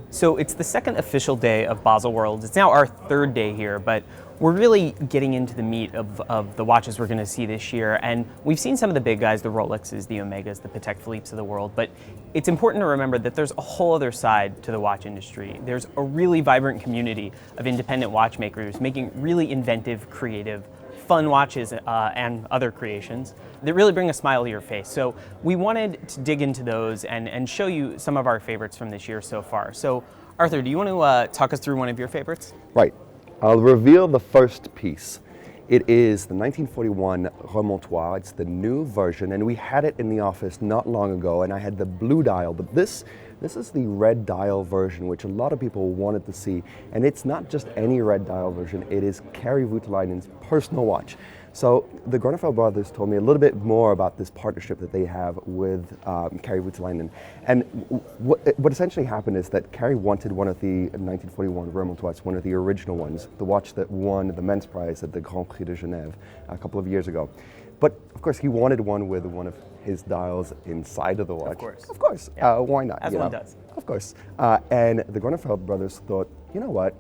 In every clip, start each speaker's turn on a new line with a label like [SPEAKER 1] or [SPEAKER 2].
[SPEAKER 1] So it's the second official day of Baselworld. It's now our third day here, but we're really getting into the meat of the watches we're going to see this year. And we've seen some of the big guys, the Rolexes, the Omegas, the Patek Philippe's of the world, but it's important to remember that there's a whole other side to the watch industry. There's a really vibrant community of independent watchmakers making really inventive, creative, fun watches and other creations that really bring a smile to your face. So we wanted to dig into those and show you some of our favorites from this year so far. So Arthur, do you want to talk us through one of your favorites?
[SPEAKER 2] Right. I'll reveal the first piece. It is the 1941 Roma. It's the new version, and we had it in the office not long ago, and I had the blue dial, but this is the red dial version, which a lot of people wanted to see. And it's not just any red dial version, it is Kari Voutilainen's personal watch. So the Daredevil brothers told me a little bit more about this partnership that they have with Kari Voutilainen. And what essentially happened is that Kari wanted one of the 1941 Roma, one of the original ones, the watch that won the men's prize at the Grand Prix de Genève a couple of years ago. But of course, he wanted one with one of his dials inside of the watch. Of course.
[SPEAKER 1] Yeah.
[SPEAKER 2] Why not?
[SPEAKER 1] As one does.
[SPEAKER 2] Of course. And the Daredevil brothers thought, you know what?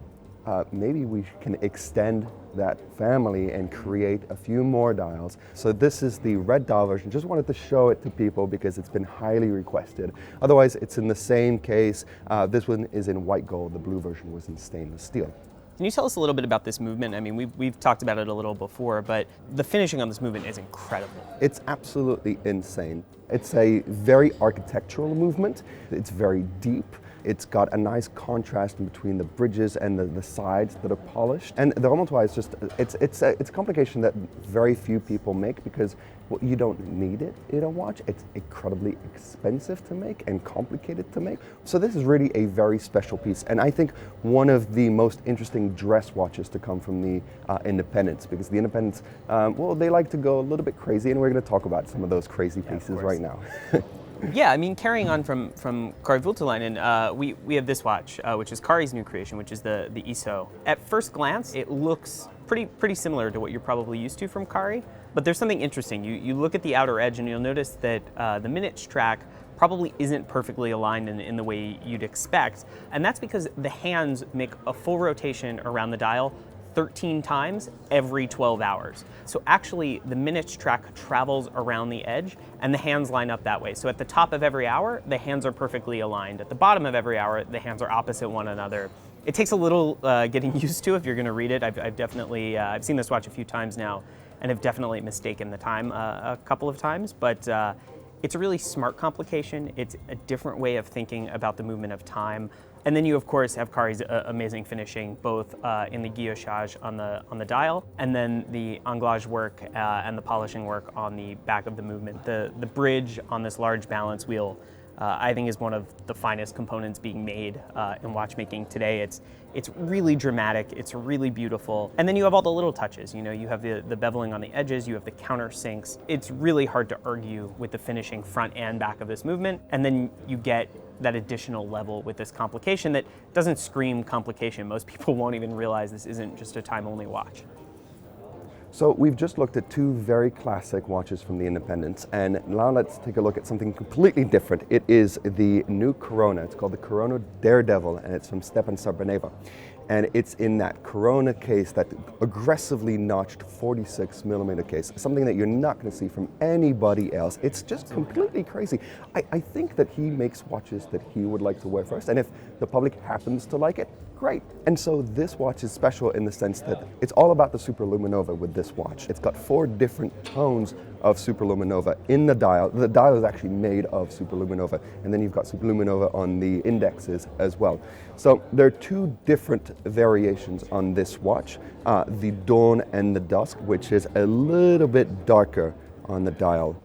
[SPEAKER 2] Maybe we can extend that family and create a few more dials. So this is the red dial version. Just wanted to show it to people because it's been highly requested. Otherwise, it's in the same case. This one is in white gold. The blue version was in stainless steel.
[SPEAKER 1] Can you tell us a little bit about this movement? I mean, we've talked about it a little before, but the finishing on this movement is incredible.
[SPEAKER 2] It's absolutely insane. It's a very architectural movement. It's very deep. It's got a nice contrast between the bridges and the sides that are polished. And the Roma is just, it's a complication that very few people make because you don't need it in a watch. It's incredibly expensive to make and complicated to make. So this is really a very special piece. And I think one of the most interesting dress watches to come from the independents, because the independents, well, they like to go a little bit crazy, and we're going to talk about some of those crazy pieces right now.
[SPEAKER 1] Yeah, I mean, carrying on from Kari Voutilainen, we have this watch, which is Kari's new creation, which is the Iso. At first glance, it looks pretty similar to what you're probably used to from Kari, but there's something interesting. You look at the outer edge and you'll notice that the minutes track probably isn't perfectly aligned in the way you'd expect, and that's because the hands make a full rotation around the dial 13 times every 12 hours. So actually the minutes track travels around the edge and the hands line up that way. So at the top of every hour, the hands are perfectly aligned. At the bottom of every hour, the hands are opposite one another. It takes a little getting used to if you're gonna read it. I've seen this watch a few times now and have definitely mistaken the time a couple of times, but it's a really smart complication. It's a different way of thinking about the movement of time. And then you, of course, have Kari's amazing finishing, both in the guillochage on the dial, and then the anglage work and the polishing work on the back of the movement. The bridge on this large balance wheel, I think, is one of the finest components being made in watchmaking today. It's really dramatic, it's really beautiful. And then you have all the little touches. You know, you have the beveling on the edges, you have the countersinks. It's really hard to argue with the finishing front and back of this movement. And then you get that additional level with this complication that doesn't scream complication. Most people won't even realize this isn't just a time-only watch.
[SPEAKER 2] So we've just looked at two very classic watches from the independents, and now let's take a look at something completely different. It is the new Corona. It's called the Corona Daredevil, and it's from Stepan Sarbaneva. And it's in that Corona case, that aggressively notched 46 millimeter case, something that you're not going to see from anybody else. It's just completely crazy. I think that he makes watches that he would like to wear first, and if the public happens to like it, great. And so this watch is special in the sense that it's all about the superluminova with this watch. It's got 4 different tones of superluminova in the dial. The dial is actually made of superluminova, and then you've got superluminova on the indexes as well. So there are 2 different variations on this watch, the dawn and the dusk, which is a little bit darker on the dial.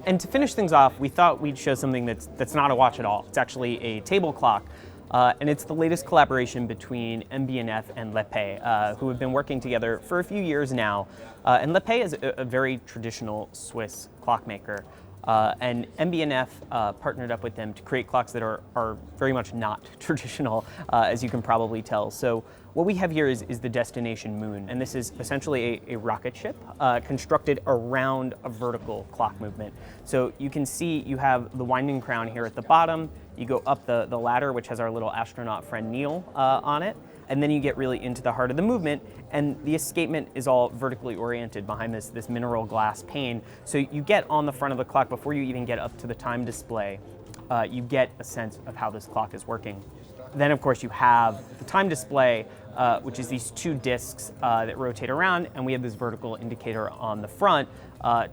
[SPEAKER 1] And to finish things off, we thought we'd show something that's not a watch at all. It's actually a table clock. And it's the latest collaboration between MB&F and Lepay, who have been working together for a few years now. And Lepay is a very traditional Swiss clockmaker. And MB&F partnered up with them to create clocks that are very much not traditional, as you can probably tell. So What we have here is the destination moon, and this is essentially a rocket ship constructed around a vertical clock movement. So you can see you have the winding crown here at the bottom, you go up the ladder, which has our little astronaut friend Neil on it, and then you get really into the heart of the movement, and the escapement is all vertically oriented behind this mineral glass pane. So you get on the front of the clock before you even get up to the time display, you get a sense of how this clock is working. Then, of course, you have the time display, which is these two discs that rotate around, and we have this vertical indicator on the front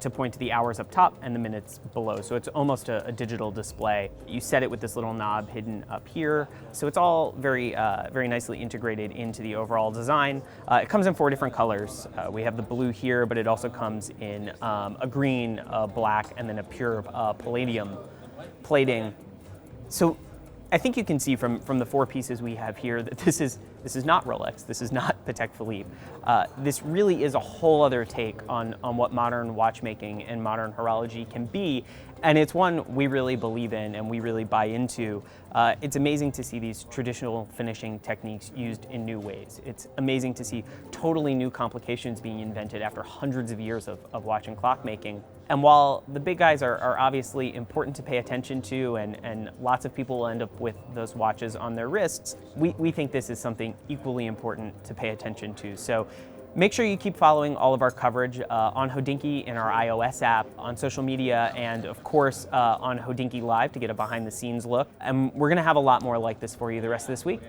[SPEAKER 1] to point to the hours up top and the minutes below. So it's almost a digital display. You set it with this little knob hidden up here. So it's all very nicely integrated into the overall design. It comes in 4 different colors. We have the blue here, but it also comes in a green, black, and then a pure palladium plating. So I think you can see from the 4 pieces we have here that this is not Rolex, this is not Patek Philippe. This really is a whole other take on what modern watchmaking and modern horology can be, and it's one we really believe in and we really buy into. It's amazing to see these traditional finishing techniques used in new ways. It's amazing to see totally new complications being invented after hundreds of years of watch and clock making. And while the big guys are obviously important to pay attention to, and lots of people will end up with those watches on their wrists, we think this is something equally important to pay attention to. So make sure you keep following all of our coverage on Hodinkee in our iOS app, on social media, and of course on Hodinkee Live to get a behind the scenes look. And we're gonna have a lot more like this for you the rest of this week.